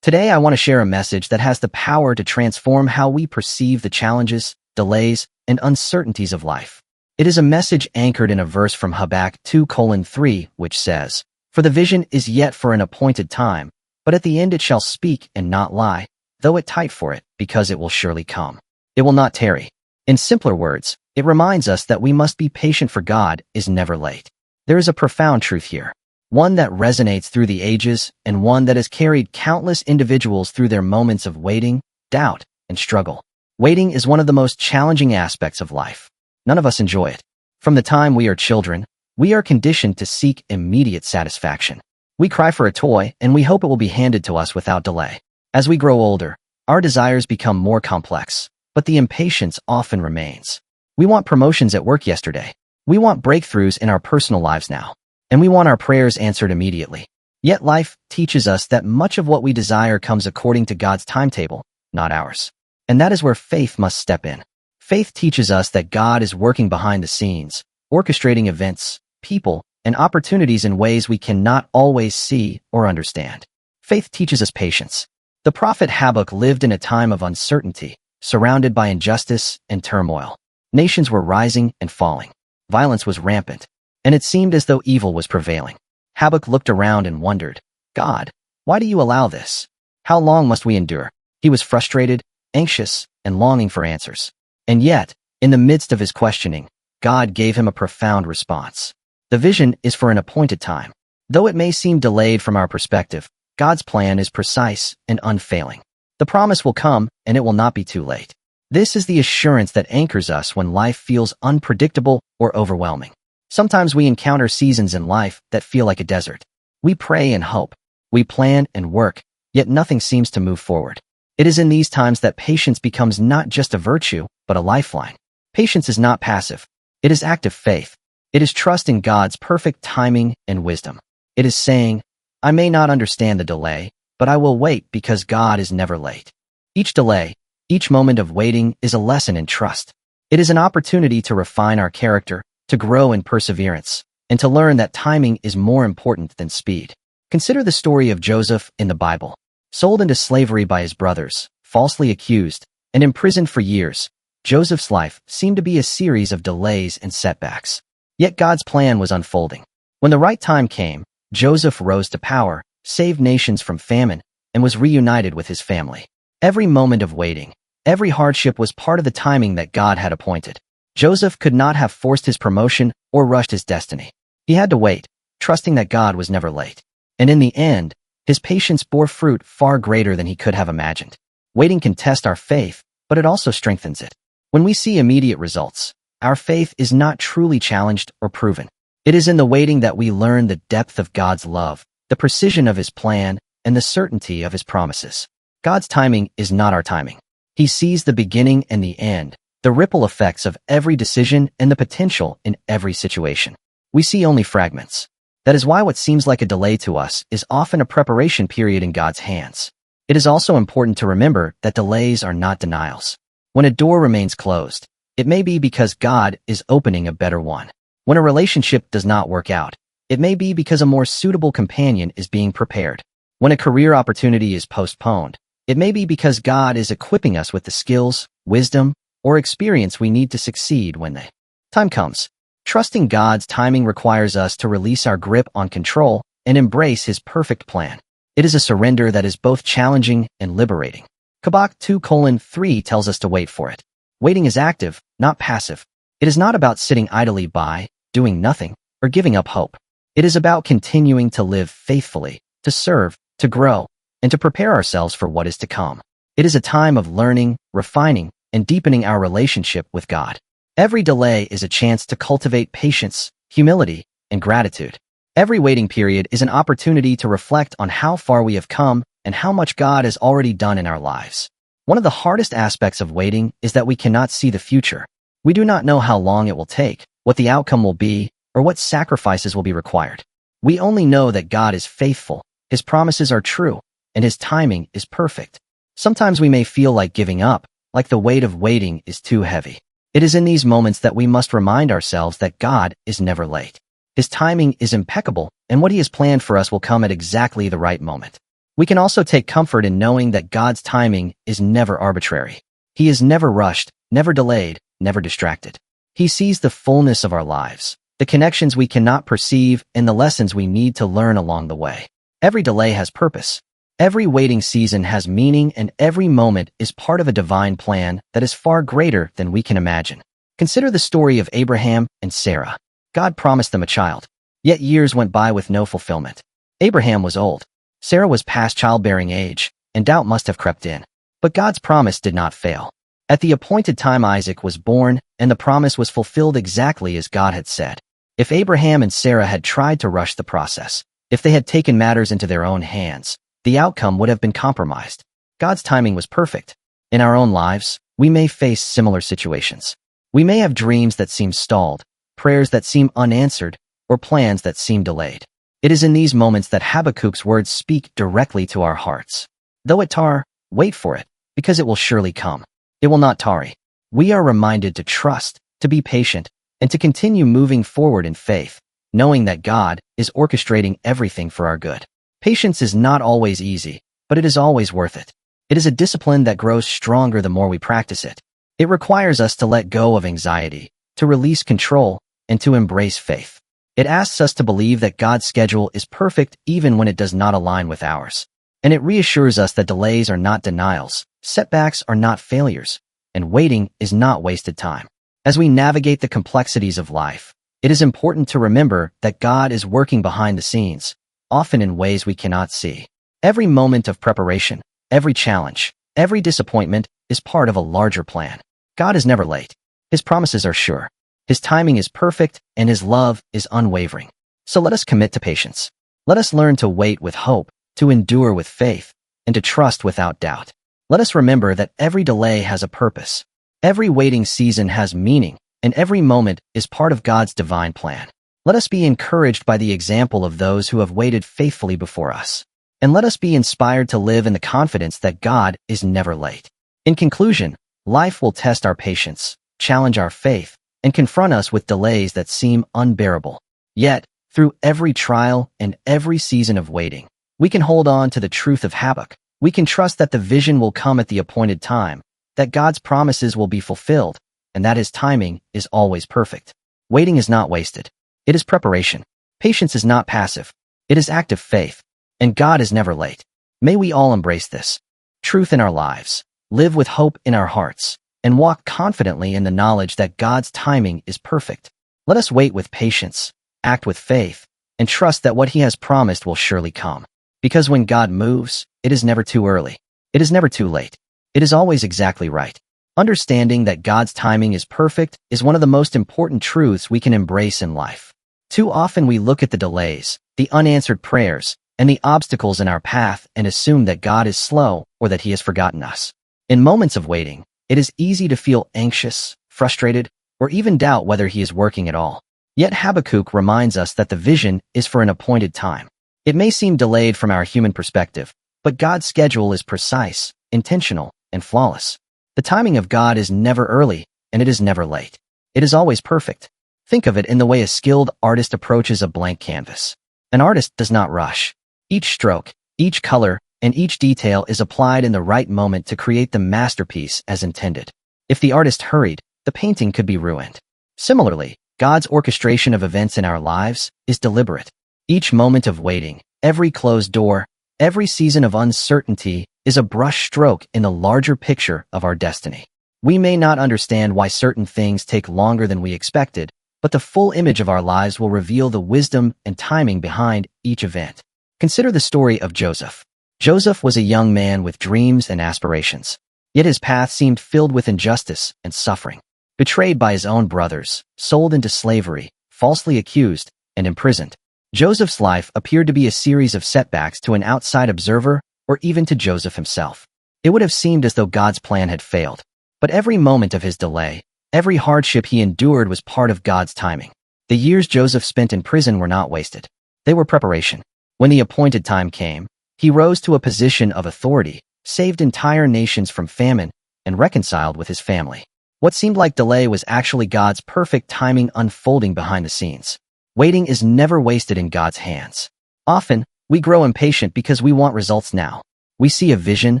Today, I want to share a message that has the power to transform how we perceive the challenges, delays, and uncertainties of life. It is a message anchored in a verse from Habakkuk 2:3, which says, "For the vision is yet for an appointed time, but at the end it shall speak and not lie, though it tight for it, because it will surely come. It will not tarry." In simpler words, it reminds us that we must be patient, for God is never late. There is a profound truth here, one that resonates through the ages and one that has carried countless individuals through their moments of waiting, doubt, and struggle. Waiting is one of the most challenging aspects of life. None of us enjoy it. From the time we are children, we are conditioned to seek immediate satisfaction. We cry for a toy and we hope it will be handed to us without delay. As we grow older, our desires become more complex, but the impatience often remains. We want promotions at work yesterday. We want breakthroughs in our personal lives now. And we want our prayers answered immediately. Yet life teaches us that much of what we desire comes according to God's timetable, not ours. And that is where faith must step in. Faith teaches us that God is working behind the scenes, orchestrating events, people, and opportunities in ways we cannot always see or understand. Faith teaches us patience. The prophet Habakkuk lived in a time of uncertainty, surrounded by injustice and turmoil. Nations were rising and falling. Violence was rampant, and it seemed as though evil was prevailing. Habakkuk looked around and wondered, "God, why do you allow this? How long must we endure?" He was frustrated, anxious, and longing for answers. And yet, in the midst of his questioning, God gave him a profound response. The vision is for an appointed time. Though it may seem delayed from our perspective, God's plan is precise and unfailing. The promise will come, and it will not be too late. This is the assurance that anchors us when life feels unpredictable or overwhelming. Sometimes we encounter seasons in life that feel like a desert. We pray and hope. We plan and work, yet nothing seems to move forward. It is in these times that patience becomes not just a virtue, but a lifeline. Patience is not passive. It is active faith. It is trust in God's perfect timing and wisdom. It is saying, "I may not understand the delay, but I will wait because God is never late." Each delay, each moment of waiting is a lesson in trust. It is an opportunity to refine our character, to grow in perseverance, and to learn that timing is more important than speed. Consider the story of Joseph in the Bible. Sold into slavery by his brothers, falsely accused, and imprisoned for years, Joseph's life seemed to be a series of delays and setbacks. Yet God's plan was unfolding. When the right time came, Joseph rose to power, saved nations from famine, and was reunited with his family. Every moment of waiting, every hardship was part of the timing that God had appointed. Joseph could not have forced his promotion or rushed his destiny. He had to wait, trusting that God was never late. And in the end, his patience bore fruit far greater than he could have imagined. Waiting can test our faith, but it also strengthens it. When we see immediate results, our faith is not truly challenged or proven. It is in the waiting that we learn the depth of God's love, the precision of his plan, and the certainty of his promises. God's timing is not our timing. He sees the beginning and the end, the ripple effects of every decision, and the potential in every situation. We see only fragments. That is why what seems like a delay to us is often a preparation period in God's hands. It is also important to remember that delays are not denials. When a door remains closed, it may be because God is opening a better one. When a relationship does not work out, it may be because a more suitable companion is being prepared. When a career opportunity is postponed, it may be because God is equipping us with the skills, wisdom, or experience we need to succeed when the time comes. Trusting God's timing requires us to release our grip on control and embrace his perfect plan. It is a surrender that is both challenging and liberating. Habakkuk 2:3 tells us to wait for it. Waiting is active, not passive. It is not about sitting idly by, doing nothing, or giving up hope. It is about continuing to live faithfully, to serve, to grow, and to prepare ourselves for what is to come. It is a time of learning, refining, and deepening our relationship with God. Every delay is a chance to cultivate patience, humility, and gratitude. Every waiting period is an opportunity to reflect on how far we have come and how much God has already done in our lives. One of the hardest aspects of waiting is that we cannot see the future. We do not know how long it will take, what the outcome will be, or what sacrifices will be required. We only know that God is faithful, his promises are true, and his timing is perfect. Sometimes we may feel like giving up, like the weight of waiting is too heavy. It is in these moments that we must remind ourselves that God is never late. His timing is impeccable, and what he has planned for us will come at exactly the right moment. We can also take comfort in knowing that God's timing is never arbitrary. He is never rushed, never delayed, never distracted. He sees the fullness of our lives, the connections we cannot perceive, and the lessons we need to learn along the way. Every delay has purpose. Every waiting season has meaning, and every moment is part of a divine plan that is far greater than we can imagine. Consider the story of Abraham and Sarah. God promised them a child, yet years went by with no fulfillment. Abraham was old. Sarah was past childbearing age, and doubt must have crept in. But God's promise did not fail. At the appointed time, Isaac was born, and the promise was fulfilled exactly as God had said. If Abraham and Sarah had tried to rush the process, if they had taken matters into their own hands, the outcome would have been compromised. God's timing was perfect. In our own lives, we may face similar situations. We may have dreams that seem stalled, prayers that seem unanswered, or plans that seem delayed. It is in these moments that Habakkuk's words speak directly to our hearts. Though it tar, wait for it, because it will surely come. It will not tarry. We are reminded to trust, to be patient, and to continue moving forward in faith, knowing that God is orchestrating everything for our good. Patience is not always easy, but it is always worth it. It is a discipline that grows stronger the more we practice it. It requires us to let go of anxiety, to release control, and to embrace faith. It asks us to believe that God's schedule is perfect even when it does not align with ours. And it reassures us that delays are not denials, setbacks are not failures, and waiting is not wasted time. As we navigate the complexities of life, it is important to remember that God is working behind the scenes, often in ways we cannot see. Every moment of preparation, every challenge, every disappointment is part of a larger plan. God is never late. His promises are sure. His timing is perfect, and His love is unwavering. So let us commit to patience. Let us learn to wait with hope, to endure with faith, and to trust without doubt. Let us remember that every delay has a purpose. Every waiting season has meaning, and every moment is part of God's divine plan. Let us be encouraged by the example of those who have waited faithfully before us. And let us be inspired to live in the confidence that God is never late. In conclusion, life will test our patience, challenge our faith, and confront us with delays that seem unbearable. Yet, through every trial and every season of waiting, we can hold on to the truth of Habakkuk. We can trust that the vision will come at the appointed time, that God's promises will be fulfilled, and that His timing is always perfect. Waiting is not wasted. It is preparation. Patience is not passive. It is active faith. And God is never late. May we all embrace this truth in our lives, live with hope in our hearts, and walk confidently in the knowledge that God's timing is perfect. Let us wait with patience, act with faith, and trust that what He has promised will surely come. Because when God moves, it is never too early. It is never too late. It is always exactly right. Understanding that God's timing is perfect is one of the most important truths we can embrace in life. Too often we look at the delays, the unanswered prayers, and the obstacles in our path and assume that God is slow or that He has forgotten us. In moments of waiting, it is easy to feel anxious, frustrated, or even doubt whether He is working at all. Yet Habakkuk reminds us that the vision is for an appointed time. It may seem delayed from our human perspective, but God's schedule is precise, intentional, and flawless. The timing of God is never early, and it is never late. It is always perfect. Think of it in the way a skilled artist approaches a blank canvas. An artist does not rush. Each stroke, each color, and each detail is applied in the right moment to create the masterpiece as intended. If the artist hurried, the painting could be ruined. Similarly, God's orchestration of events in our lives is deliberate. Each moment of waiting, every closed door, every season of uncertainty is a brush stroke in the larger picture of our destiny. We may not understand why certain things take longer than we expected, but the full image of our lives will reveal the wisdom and timing behind each event. Consider the story of Joseph. Joseph was a young man with dreams and aspirations, yet his path seemed filled with injustice and suffering. Betrayed by his own brothers, sold into slavery, falsely accused, and imprisoned. Joseph's life appeared to be a series of setbacks to an outside observer or even to Joseph himself. It would have seemed as though God's plan had failed. But every moment of his delay, every hardship he endured was part of God's timing. The years Joseph spent in prison were not wasted. They were preparation. When the appointed time came, he rose to a position of authority, saved entire nations from famine, and reconciled with his family. What seemed like delay was actually God's perfect timing unfolding behind the scenes. Waiting is never wasted in God's hands. Often, We grow impatient because we want results now. We see a vision,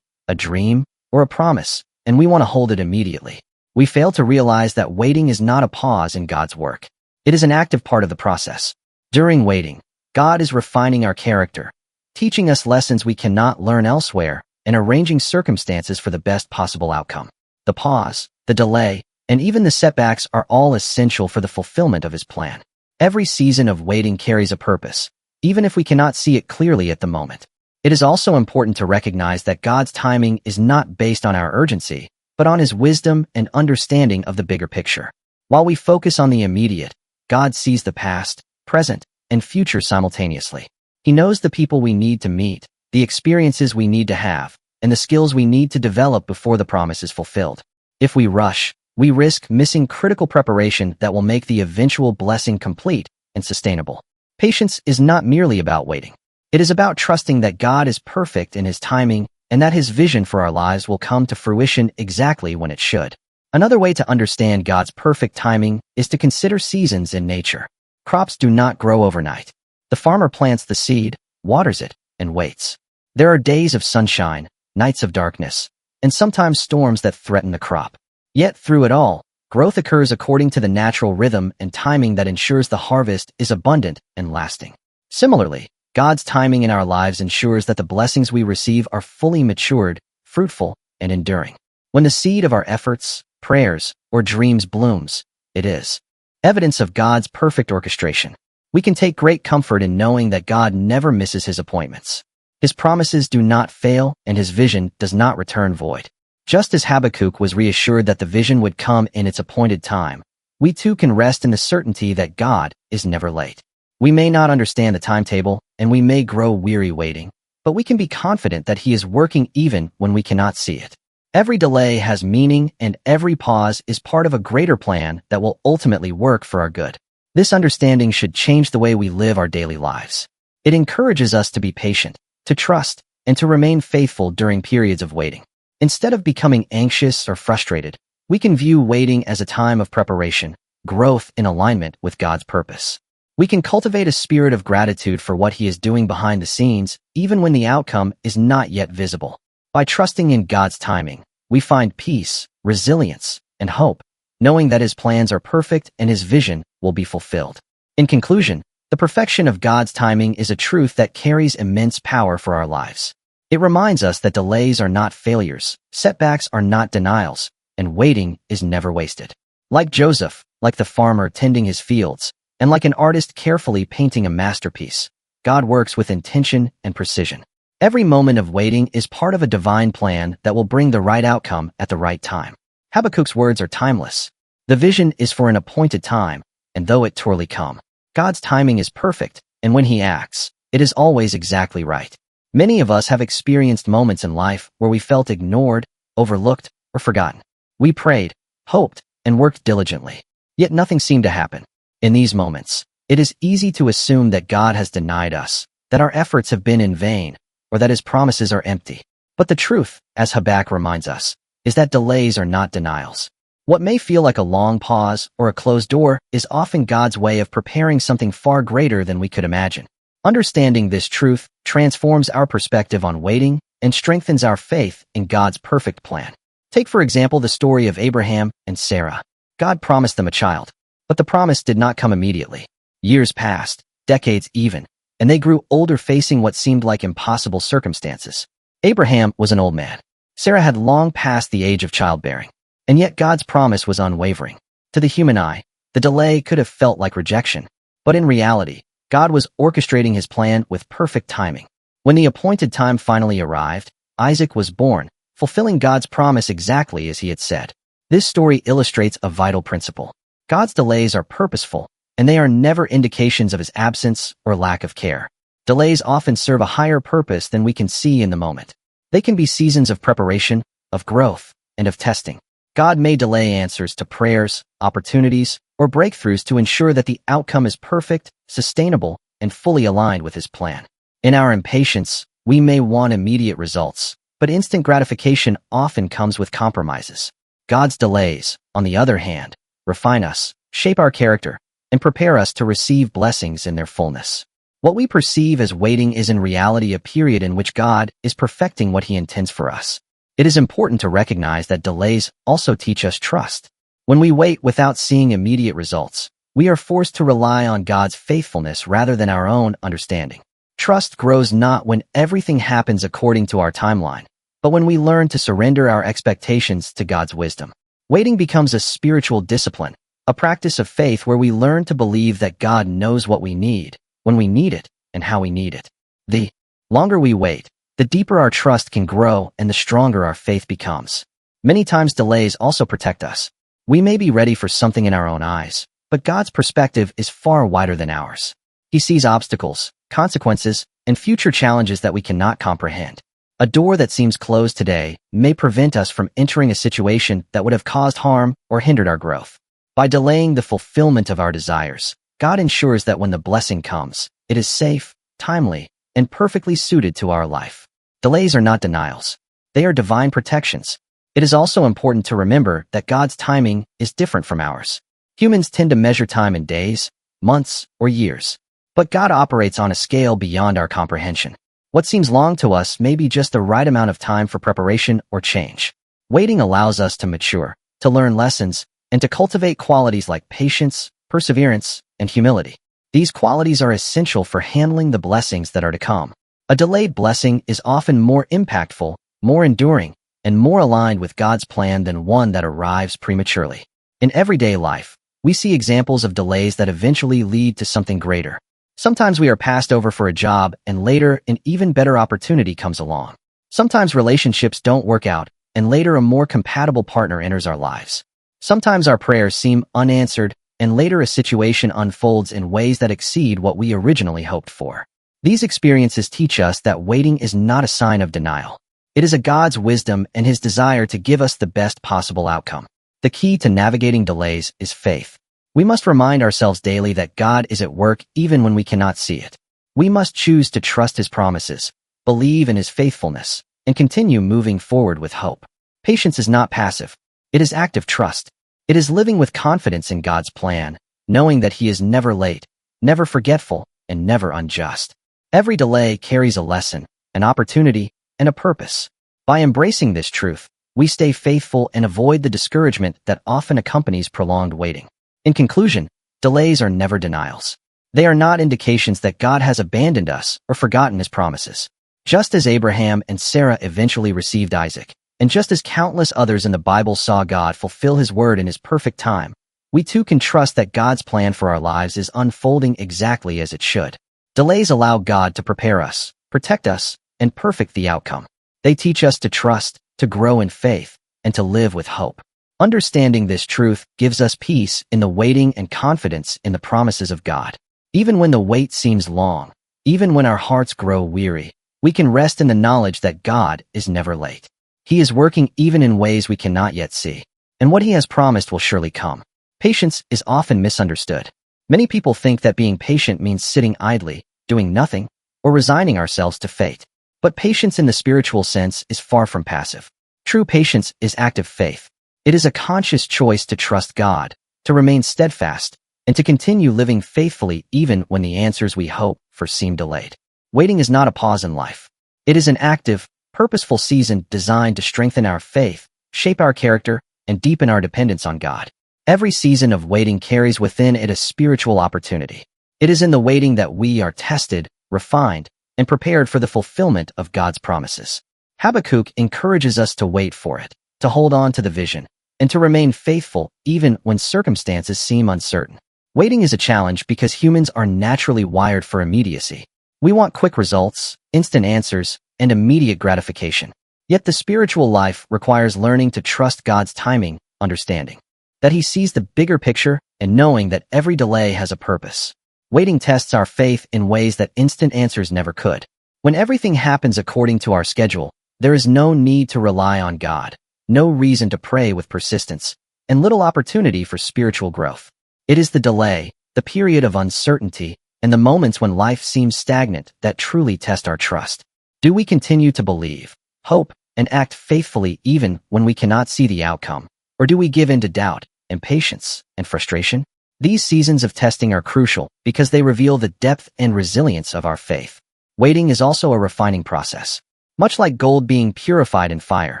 a dream, or a promise, and we want to hold it immediately. We fail to realize that waiting is not a pause in God's work. It is an active part of the process. During waiting, God is refining our character, teaching us lessons we cannot learn elsewhere, and arranging circumstances for the best possible outcome. The pause, the delay, and even the setbacks are all essential for the fulfillment of His plan. Every season of waiting carries a purpose, even if we cannot see it clearly at the moment. It is also important to recognize that God's timing is not based on our urgency, but on His wisdom and understanding of the bigger picture. While we focus on the immediate, God sees the past, present, and future simultaneously. He knows the people we need to meet, the experiences we need to have, and the skills we need to develop before the promise is fulfilled. If we rush, we risk missing critical preparation that will make the eventual blessing complete and sustainable. Patience is not merely about waiting. It is about trusting that God is perfect in His timing and that His vision for our lives will come to fruition exactly when it should. Another way to understand God's perfect timing is to consider seasons in nature. Crops do not grow overnight. The farmer plants the seed, waters it, and waits. There are days of sunshine, nights of darkness, and sometimes storms that threaten the crop. Yet through it all, growth occurs according to the natural rhythm and timing that ensures the harvest is abundant and lasting. Similarly, God's timing in our lives ensures that the blessings we receive are fully matured, fruitful, and enduring. When the seed of our efforts, prayers, or dreams blooms, it is evidence of God's perfect orchestration. We can take great comfort in knowing that God never misses His appointments. His promises do not fail, and His vision does not return void. Just as Habakkuk was reassured that the vision would come in its appointed time, we too can rest in the certainty that God is never late. We may not understand the timetable, and we may grow weary waiting, but we can be confident that He is working even when we cannot see it. Every delay has meaning, and every pause is part of a greater plan that will ultimately work for our good. This understanding should change the way we live our daily lives. It encourages us to be patient, to trust, and to remain faithful during periods of waiting. Instead of becoming anxious or frustrated, we can view waiting as a time of preparation, growth in alignment with God's purpose. We can cultivate a spirit of gratitude for what He is doing behind the scenes, even when the outcome is not yet visible. By trusting in God's timing, we find peace, resilience, and hope, knowing that His plans are perfect and His vision will be fulfilled. In conclusion, the perfection of God's timing is a truth that carries immense power for our lives. It reminds us that delays are not failures, setbacks are not denials, and waiting is never wasted. Like Joseph, like the farmer tending his fields, and like an artist carefully painting a masterpiece, God works with intention and precision. Every moment of waiting is part of a divine plan that will bring the right outcome at the right time. Habakkuk's words are timeless. The vision is for an appointed time, and though it surely come, God's timing is perfect, and when He acts, it is always exactly right. Many of us have experienced moments in life where we felt ignored, overlooked, or forgotten. We prayed, hoped, and worked diligently, yet nothing seemed to happen. In these moments, it is easy to assume that God has denied us, that our efforts have been in vain, or that His promises are empty. But the truth, as Habakkuk reminds us, is that delays are not denials. What may feel like a long pause or a closed door is often God's way of preparing something far greater than we could imagine. Understanding this truth transforms our perspective on waiting and strengthens our faith in God's perfect plan. Take, for example, the story of Abraham and Sarah. God promised them a child, but the promise did not come immediately. Years passed, decades even, and they grew older facing what seemed like impossible circumstances. Abraham was an old man. Sarah had long passed the age of childbearing, and yet God's promise was unwavering. To the human eye, the delay could have felt like rejection, but in reality, God was orchestrating His plan with perfect timing. When the appointed time finally arrived, Isaac was born, fulfilling God's promise exactly as He had said. This story illustrates a vital principle. God's delays are purposeful, and they are never indications of His absence or lack of care. Delays often serve a higher purpose than we can see in the moment. They can be seasons of preparation, of growth, and of testing. God may delay answers to prayers, opportunities, or breakthroughs to ensure that the outcome is perfect, sustainable, and fully aligned with His plan. In our impatience, we may want immediate results, but instant gratification often comes with compromises. God's delays, on the other hand, refine us, shape our character, and prepare us to receive blessings in their fullness. What we perceive as waiting is in reality a period in which God is perfecting what he intends for us. It is important to recognize that delays also teach us trust. When we wait without seeing immediate results, we are forced to rely on God's faithfulness rather than our own understanding. Trust grows not when everything happens according to our timeline, but when we learn to surrender our expectations to God's wisdom. Waiting becomes a spiritual discipline, a practice of faith where we learn to believe that God knows what we need, when we need it, and how we need it. The longer we wait, the deeper our trust can grow and the stronger our faith becomes. Many times delays also protect us. We may be ready for something in our own eyes, but God's perspective is far wider than ours. He sees obstacles, consequences, and future challenges that we cannot comprehend. A door that seems closed today may prevent us from entering a situation that would have caused harm or hindered our growth. By delaying the fulfillment of our desires, God ensures that when the blessing comes, it is safe, timely, and perfectly suited to our life. Delays are not denials. They are divine protections. It is also important to remember that God's timing is different from ours. Humans tend to measure time in days, months, or years. But God operates on a scale beyond our comprehension. What seems long to us may be just the right amount of time for preparation or change. Waiting allows us to mature, to learn lessons, and to cultivate qualities like patience, perseverance, and humility. These qualities are essential for handling the blessings that are to come. A delayed blessing is often more impactful, more enduring, and more aligned with God's plan than one that arrives prematurely. In everyday life, we see examples of delays that eventually lead to something greater. Sometimes we are passed over for a job and later an even better opportunity comes along. Sometimes relationships don't work out and later a more compatible partner enters our lives. Sometimes our prayers seem unanswered and later a situation unfolds in ways that exceed what we originally hoped for. These experiences teach us that waiting is not a sign of denial. It is a God's wisdom and his desire to give us the best possible outcome. The key to navigating delays is faith. We must remind ourselves daily that God is at work even when we cannot see it. We must choose to trust his promises, believe in his faithfulness, and continue moving forward with hope. Patience is not passive. It is active trust. It is living with confidence in God's plan, knowing that he is never late, never forgetful, and never unjust. Every delay carries a lesson, an opportunity, and a purpose. By embracing this truth, we stay faithful and avoid the discouragement that often accompanies prolonged waiting. In conclusion, delays are never denials. They are not indications that God has abandoned us or forgotten his promises. Just as Abraham and Sarah eventually received Isaac, and just as countless others in the Bible saw God fulfill his word in his perfect time, we too can trust that God's plan for our lives is unfolding exactly as it should. Delays allow God to prepare us, protect us, and perfect the outcome. They teach us to trust, to grow in faith, and to live with hope. Understanding this truth gives us peace in the waiting and confidence in the promises of God. Even when the wait seems long, even when our hearts grow weary, we can rest in the knowledge that God is never late. He is working even in ways we cannot yet see, and what he has promised will surely come. Patience is often misunderstood. Many people think that being patient means sitting idly, doing nothing, or resigning ourselves to fate. But patience in the spiritual sense is far from passive. True patience is active faith. It is a conscious choice to trust God, to remain steadfast, and to continue living faithfully even when the answers we hope for seem delayed. Waiting is not a pause in life. It is an active, purposeful season designed to strengthen our faith, shape our character, and deepen our dependence on God. Every season of waiting carries within it a spiritual opportunity. It is in the waiting that we are tested, refined, and prepared for the fulfillment of God's promises. Habakkuk encourages us to wait for it, to hold on to the vision, and to remain faithful even when circumstances seem uncertain. Waiting is a challenge because humans are naturally wired for immediacy. We want quick results, instant answers, and immediate gratification. Yet the spiritual life requires learning to trust God's timing, understanding that he sees the bigger picture, and knowing that every delay has a purpose. Waiting tests our faith in ways that instant answers never could. When everything happens according to our schedule, there is no need to rely on God, no reason to pray with persistence, and little opportunity for spiritual growth. It is the delay, the period of uncertainty, and the moments when life seems stagnant that truly test our trust. Do we continue to believe, hope, and act faithfully even when we cannot see the outcome? Or do we give in to doubt, impatience, and frustration? These seasons of testing are crucial because they reveal the depth and resilience of our faith. Waiting is also a refining process. Much like gold being purified in fire,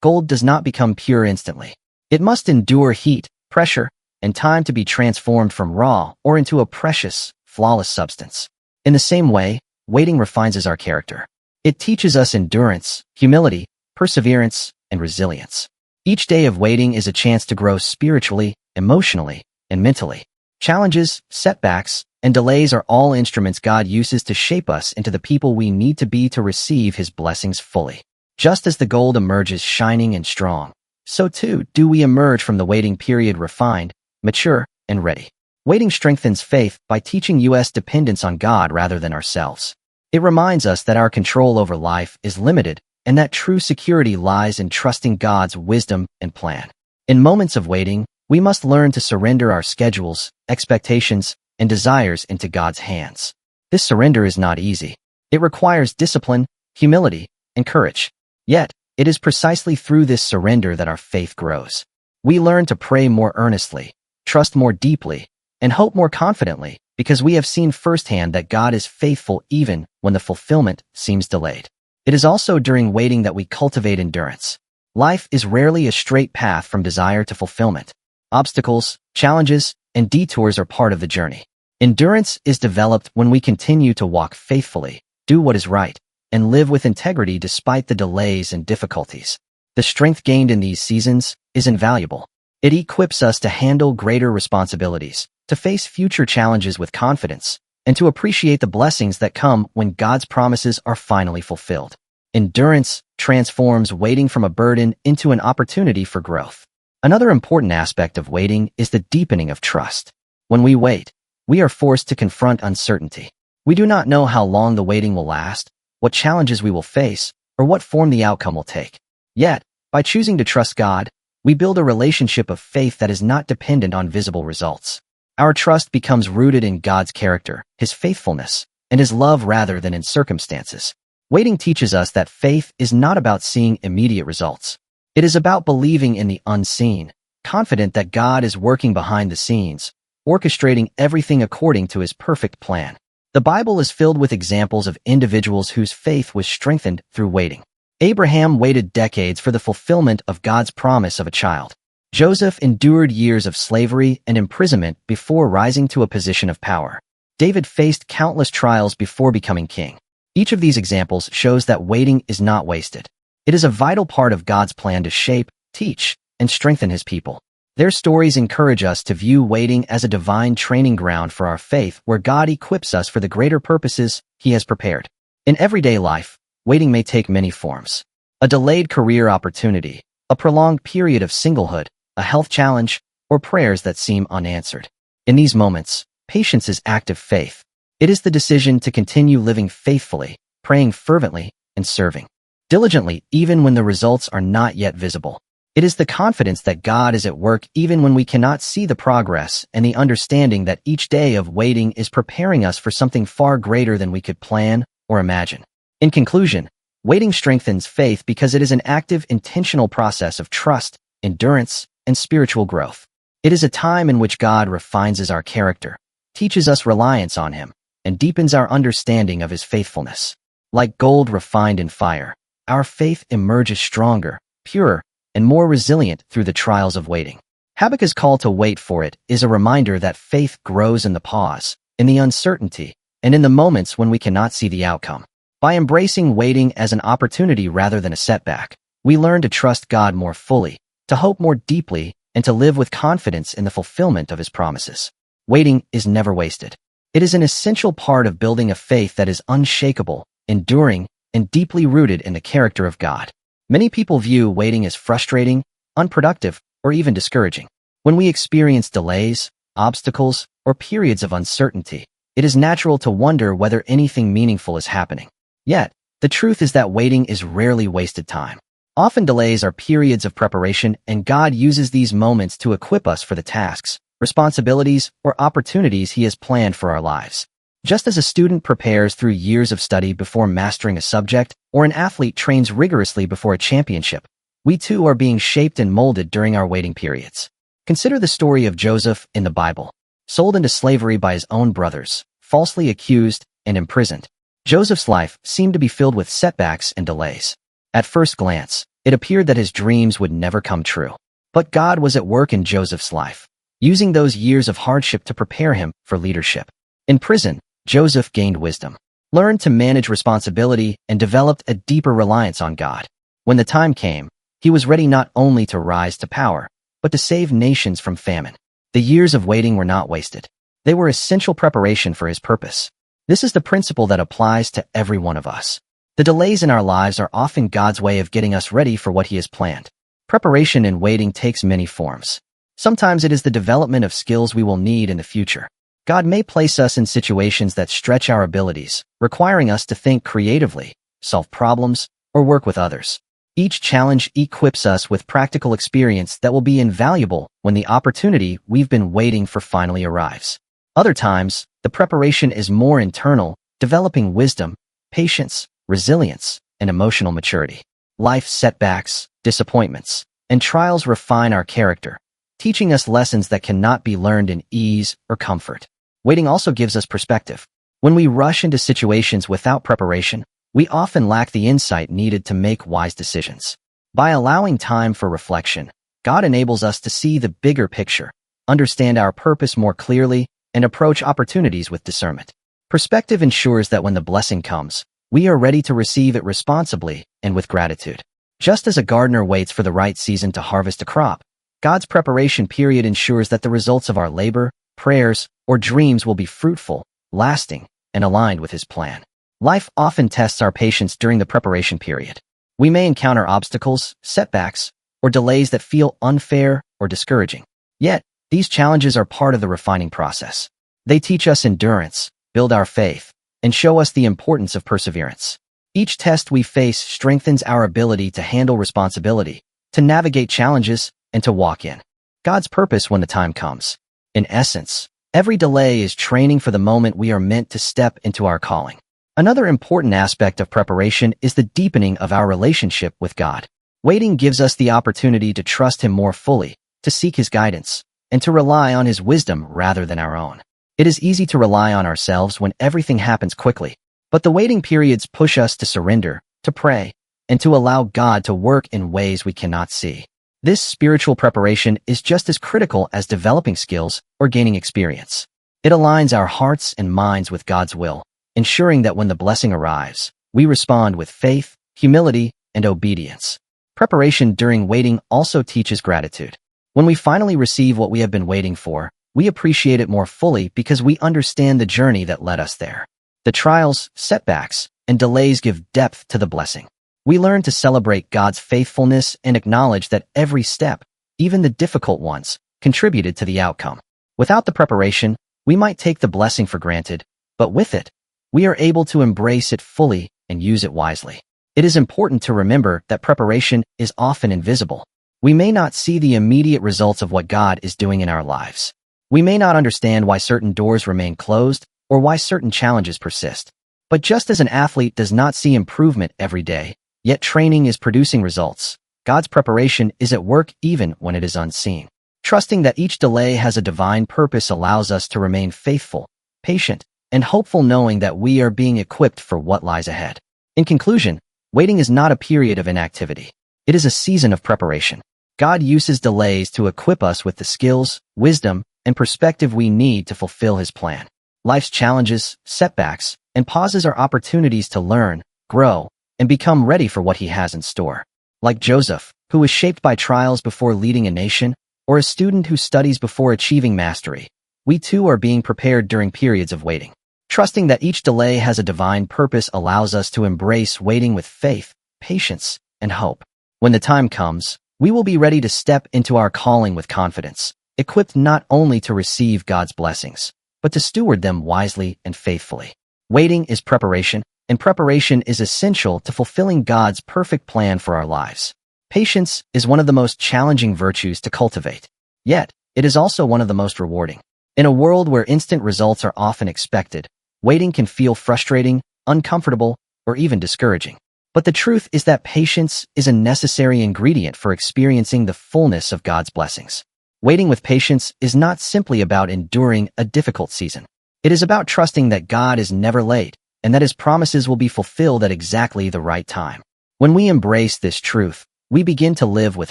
gold does not become pure instantly. It must endure heat, pressure, and time to be transformed from raw or into a precious, flawless substance. In the same way, waiting refines our character. It teaches us endurance, humility, perseverance, and resilience. Each day of waiting is a chance to grow spiritually, emotionally, and mentally. Challenges, setbacks, and delays are all instruments God uses to shape us into the people we need to be to receive His blessings fully. Just as the gold emerges shining and strong, so too do we emerge from the waiting period refined, mature, and ready. Waiting strengthens faith by teaching us dependence on God rather than ourselves. It reminds us that our control over life is limited and that true security lies in trusting God's wisdom and plan. In moments of waiting, we must learn to surrender our schedules, expectations, and desires into God's hands. This surrender is not easy. It requires discipline, humility, and courage. Yet, it is precisely through this surrender that our faith grows. We learn to pray more earnestly, trust more deeply, and hope more confidently because we have seen firsthand that God is faithful even when the fulfillment seems delayed. It is also during waiting that we cultivate endurance. Life is rarely a straight path from desire to fulfillment. Obstacles, challenges, and detours are part of the journey. Endurance is developed when we continue to walk faithfully, do what is right, and live with integrity despite the delays and difficulties. The strength gained in these seasons is invaluable. It equips us to handle greater responsibilities, to face future challenges with confidence, and to appreciate the blessings that come when God's promises are finally fulfilled. Endurance transforms waiting from a burden into an opportunity for growth. Another important aspect of waiting is the deepening of trust. When we wait, we are forced to confront uncertainty. We do not know how long the waiting will last, what challenges we will face, or what form the outcome will take. Yet, by choosing to trust God, we build a relationship of faith that is not dependent on visible results. Our trust becomes rooted in God's character, His faithfulness, and His love rather than in circumstances. Waiting teaches us that faith is not about seeing immediate results. It is about believing in the unseen, confident that God is working behind the scenes, orchestrating everything according to His perfect plan. The Bible is filled with examples of individuals whose faith was strengthened through waiting. Abraham waited decades for the fulfillment of God's promise of a child. Joseph endured years of slavery and imprisonment before rising to a position of power. David faced countless trials before becoming king. Each of these examples shows that waiting is not wasted. It is a vital part of God's plan to shape, teach, and strengthen His people. Their stories encourage us to view waiting as a divine training ground for our faith where God equips us for the greater purposes He has prepared. In everyday life, waiting may take many forms. A delayed career opportunity, a prolonged period of singlehood, a health challenge, or prayers that seem unanswered. In these moments, patience is active faith. It is the decision to continue living faithfully, praying fervently, and serving diligently even when the results are not yet visible. It is the confidence that God is at work even when we cannot see the progress and the understanding that each day of waiting is preparing us for something far greater than we could plan or imagine. In conclusion, waiting strengthens faith because it is an active, intentional process of trust, endurance, and spiritual growth. It is a time in which God refines our character, teaches us reliance on Him, and deepens our understanding of His faithfulness. Like gold refined in fire, our faith emerges stronger, purer, and more resilient through the trials of waiting. Habakkuk's call to wait for it is a reminder that faith grows in the pause, in the uncertainty, and in the moments when we cannot see the outcome. By embracing waiting as an opportunity rather than a setback, we learn to trust God more fully, to hope more deeply, and to live with confidence in the fulfillment of His promises. Waiting is never wasted. It is an essential part of building a faith that is unshakable, enduring, and deeply rooted in the character of God. Many people view waiting as frustrating, unproductive, or even discouraging. When we experience delays, obstacles, or periods of uncertainty, it is natural to wonder whether anything meaningful is happening. Yet, the truth is that waiting is rarely wasted time. Often delays are periods of preparation, and God uses these moments to equip us for the tasks, responsibilities, or opportunities He has planned for our lives. Just as a student prepares through years of study before mastering a subject, or an athlete trains rigorously before a championship, we too are being shaped and molded during our waiting periods. Consider the story of Joseph in the Bible. sold into slavery by his own brothers, falsely accused, and imprisoned. Joseph's life seemed to be filled with setbacks and delays. At first glance, it appeared that his dreams would never come true. But God was at work in Joseph's life, using those years of hardship to prepare him for leadership. In prison, Joseph gained wisdom, learned to manage responsibility, and developed a deeper reliance on God. When the time came, he was ready not only to rise to power, but to save nations from famine. The years of waiting were not wasted. They were essential preparation for his purpose. This is the principle that applies to every one of us. The delays in our lives are often God's way of getting us ready for what he has planned. Preparation and waiting takes many forms. Sometimes it is the development of skills we will need in the future. God may place us in situations that stretch our abilities, requiring us to think creatively, solve problems, or work with others. Each challenge equips us with practical experience that will be invaluable when the opportunity we've been waiting for finally arrives. Other times, the preparation is more internal, developing wisdom, patience, resilience, and emotional maturity. Life's setbacks, disappointments, and trials refine our character, teaching us lessons that cannot be learned in ease or comfort. Waiting also gives us perspective. When we rush into situations without preparation, we often lack the insight needed to make wise decisions. By allowing time for reflection, God enables us to see the bigger picture, understand our purpose more clearly, and approach opportunities with discernment. Perspective ensures that when the blessing comes, we are ready to receive it responsibly and with gratitude. Just as a gardener waits for the right season to harvest a crop, God's preparation period ensures that the results of our labor, prayers, or dreams will be fruitful, lasting, and aligned with his plan. Life often tests our patience during the preparation period. We may encounter obstacles, setbacks, or delays that feel unfair or discouraging. Yet, these challenges are part of the refining process. They teach us endurance, build our faith, and show us the importance of perseverance. Each test we face strengthens our ability to handle responsibility, to navigate challenges, and to walk in God's purpose when the time comes. In essence, every delay is training for the moment we are meant to step into our calling. Another important aspect of preparation is the deepening of our relationship with God. Waiting gives us the opportunity to trust him more fully, to seek his guidance, and to rely on his wisdom rather than our own. It is easy to rely on ourselves when everything happens quickly, but the waiting periods push us to surrender, to pray, and to allow God to work in ways we cannot see. This spiritual preparation is just as critical as developing skills or gaining experience. It aligns our hearts and minds with God's will, ensuring that when the blessing arrives, we respond with faith, humility, and obedience. Preparation during waiting also teaches gratitude. When we finally receive what we have been waiting for, we appreciate it more fully because we understand the journey that led us there. The trials, setbacks, and delays give depth to the blessing. We learn to celebrate God's faithfulness and acknowledge that every step, even the difficult ones, contributed to the outcome. Without the preparation, we might take the blessing for granted, but with it, we are able to embrace it fully and use it wisely. It is important to remember that preparation is often invisible. We may not see the immediate results of what God is doing in our lives. We may not understand why certain doors remain closed or why certain challenges persist. But just as an athlete does not see improvement every day, yet training is producing results, God's preparation is at work even when it is unseen. Trusting that each delay has a divine purpose allows us to remain faithful, patient, and hopeful, knowing that we are being equipped for what lies ahead. In conclusion, waiting is not a period of inactivity. It is a season of preparation. God uses delays to equip us with the skills, wisdom, and perspective we need to fulfill his plan. Life's challenges, setbacks, and pauses are opportunities to learn, grow, and become ready for what he has in store. Like Joseph, who was shaped by trials before leading a nation, or a student who studies before achieving mastery, we too are being prepared during periods of waiting. Trusting that each delay has a divine purpose allows us to embrace waiting with faith, patience, and hope. When the time comes, we will be ready to step into our calling with confidence, equipped not only to receive God's blessings, but to steward them wisely and faithfully. Waiting is preparation, and preparation is essential to fulfilling God's perfect plan for our lives. Patience is one of the most challenging virtues to cultivate. Yet, it is also one of the most rewarding. In a world where instant results are often expected, waiting can feel frustrating, uncomfortable, or even discouraging. But the truth is that patience is a necessary ingredient for experiencing the fullness of God's blessings. Waiting with patience is not simply about enduring a difficult season. It is about trusting that God is never late and that his promises will be fulfilled at exactly the right time. When we embrace this truth, we begin to live with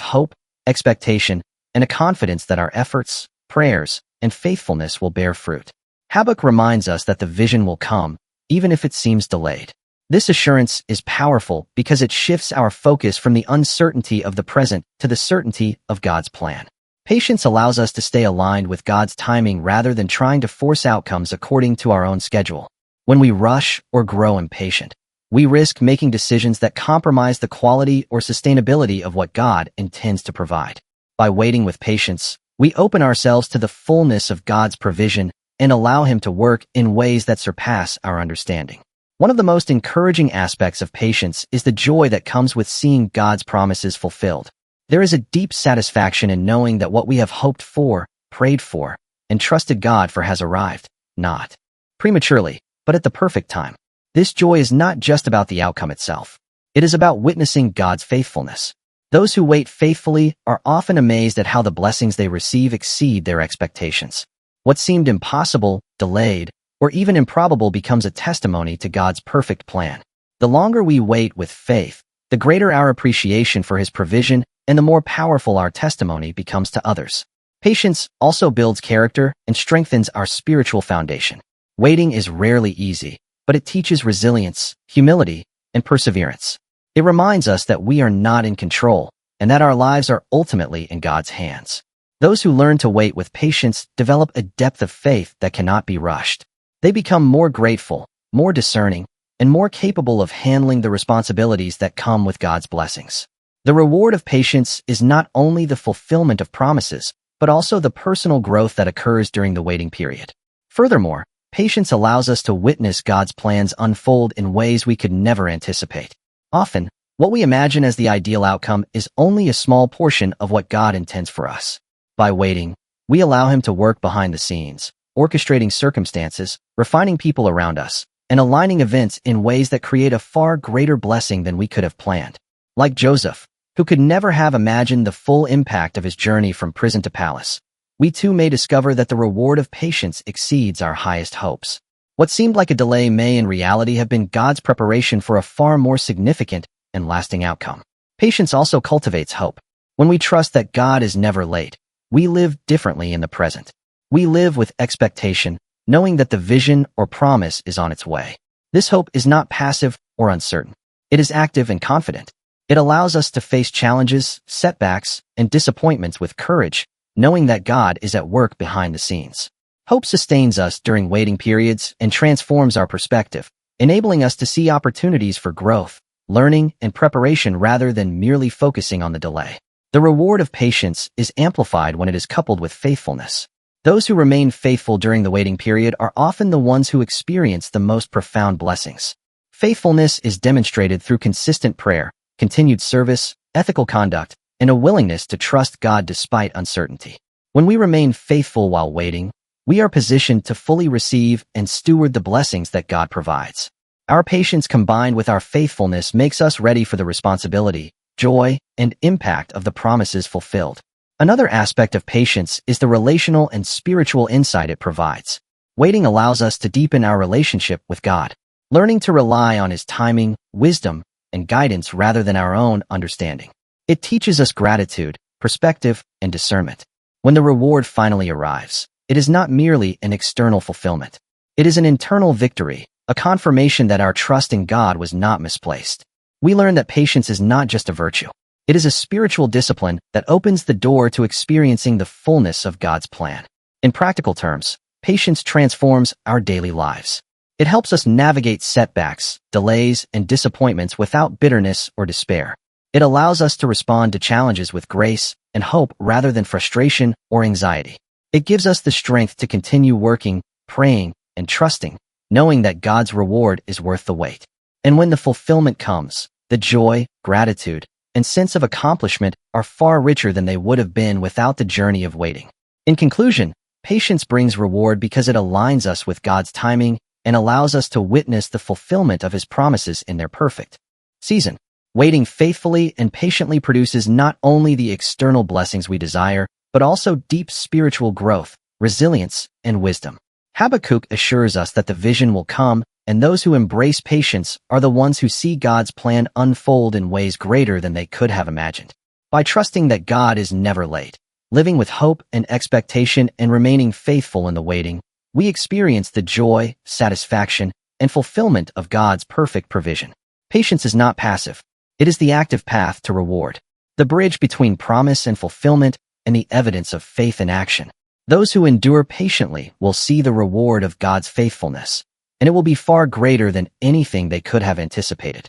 hope, expectation, and a confidence that our efforts, prayers, and faithfulness will bear fruit. Habakkuk reminds us that the vision will come, even if it seems delayed. This assurance is powerful because it shifts our focus from the uncertainty of the present to the certainty of God's plan. Patience allows us to stay aligned with God's timing rather than trying to force outcomes according to our own schedule. When we rush or grow impatient, we risk making decisions that compromise the quality or sustainability of what God intends to provide. By waiting with patience, we open ourselves to the fullness of God's provision and allow him to work in ways that surpass our understanding. One of the most encouraging aspects of patience is the joy that comes with seeing God's promises fulfilled. There is a deep satisfaction in knowing that what we have hoped for, prayed for, and trusted God for has arrived, not prematurely, but at the perfect time. This joy is not just about the outcome itself. It is about witnessing God's faithfulness. Those who wait faithfully are often amazed at how the blessings they receive exceed their expectations. What seemed impossible, delayed, or even improbable becomes a testimony to God's perfect plan. The longer we wait with faith, the greater our appreciation for his provision and the more powerful our testimony becomes to others. Patience also builds character and strengthens our spiritual foundation. Waiting is rarely easy, but it teaches resilience, humility, and perseverance. It reminds us that we are not in control and that our lives are ultimately in God's hands. Those who learn to wait with patience develop a depth of faith that cannot be rushed. They become more grateful, more discerning, and more capable of handling the responsibilities that come with God's blessings. The reward of patience is not only the fulfillment of promises, but also the personal growth that occurs during the waiting period. Furthermore, patience allows us to witness God's plans unfold in ways we could never anticipate. Often, what we imagine as the ideal outcome is only a small portion of what God intends for us. By waiting, we allow him to work behind the scenes, orchestrating circumstances, refining people around us, and aligning events in ways that create a far greater blessing than we could have planned. Like Joseph, who could never have imagined the full impact of his journey from prison to palace, we too may discover that the reward of patience exceeds our highest hopes. What seemed like a delay may in reality have been God's preparation for a far more significant and lasting outcome. Patience also cultivates hope. When we trust that God is never late, we live differently in the present. We live with expectation, knowing that the vision or promise is on its way. This hope is not passive or uncertain. It is active and confident. It allows us to face challenges, setbacks, and disappointments with courage, knowing that God is at work behind the scenes. Hope sustains us during waiting periods and transforms our perspective, enabling us to see opportunities for growth, learning, and preparation rather than merely focusing on the delay. The reward of patience is amplified when it is coupled with faithfulness. Those who remain faithful during the waiting period are often the ones who experience the most profound blessings. Faithfulness is demonstrated through consistent prayer, continued service, ethical conduct, and a willingness to trust God despite uncertainty. When we remain faithful while waiting, we are positioned to fully receive and steward the blessings that God provides. Our patience combined with our faithfulness makes us ready for the responsibility, joy, and impact of the promises fulfilled. Another aspect of patience is the relational and spiritual insight it provides. Waiting allows us to deepen our relationship with God, learning to rely on his timing, wisdom, and guidance rather than our own understanding. It teaches us gratitude, perspective, and discernment. When the reward finally arrives, it is not merely an external fulfillment. It is an internal victory, a confirmation that our trust in God was not misplaced. We learn that patience is not just a virtue. It is a spiritual discipline that opens the door to experiencing the fullness of God's plan. In practical terms, patience transforms our daily lives. It helps us navigate setbacks, delays, and disappointments without bitterness or despair. It allows us to respond to challenges with grace and hope rather than frustration or anxiety. It gives us the strength to continue working, praying, and trusting, knowing that God's reward is worth the wait. And when the fulfillment comes, the joy, gratitude, and sense of accomplishment are far richer than they would have been without the journey of waiting. In conclusion, patience brings reward because it aligns us with God's timing and allows us to witness the fulfillment of his promises in their perfect season. Waiting faithfully and patiently produces not only the external blessings we desire, but also deep spiritual growth, resilience, and wisdom. Habakkuk assures us that the vision will come, and those who embrace patience are the ones who see God's plan unfold in ways greater than they could have imagined. By trusting that God is never late, living with hope and expectation, and remaining faithful in the waiting, we experience the joy, satisfaction, and fulfillment of God's perfect provision. Patience is not passive. It is the active path to reward, the bridge between promise and fulfillment, and the evidence of faith in action. Those who endure patiently will see the reward of God's faithfulness, and it will be far greater than anything they could have anticipated.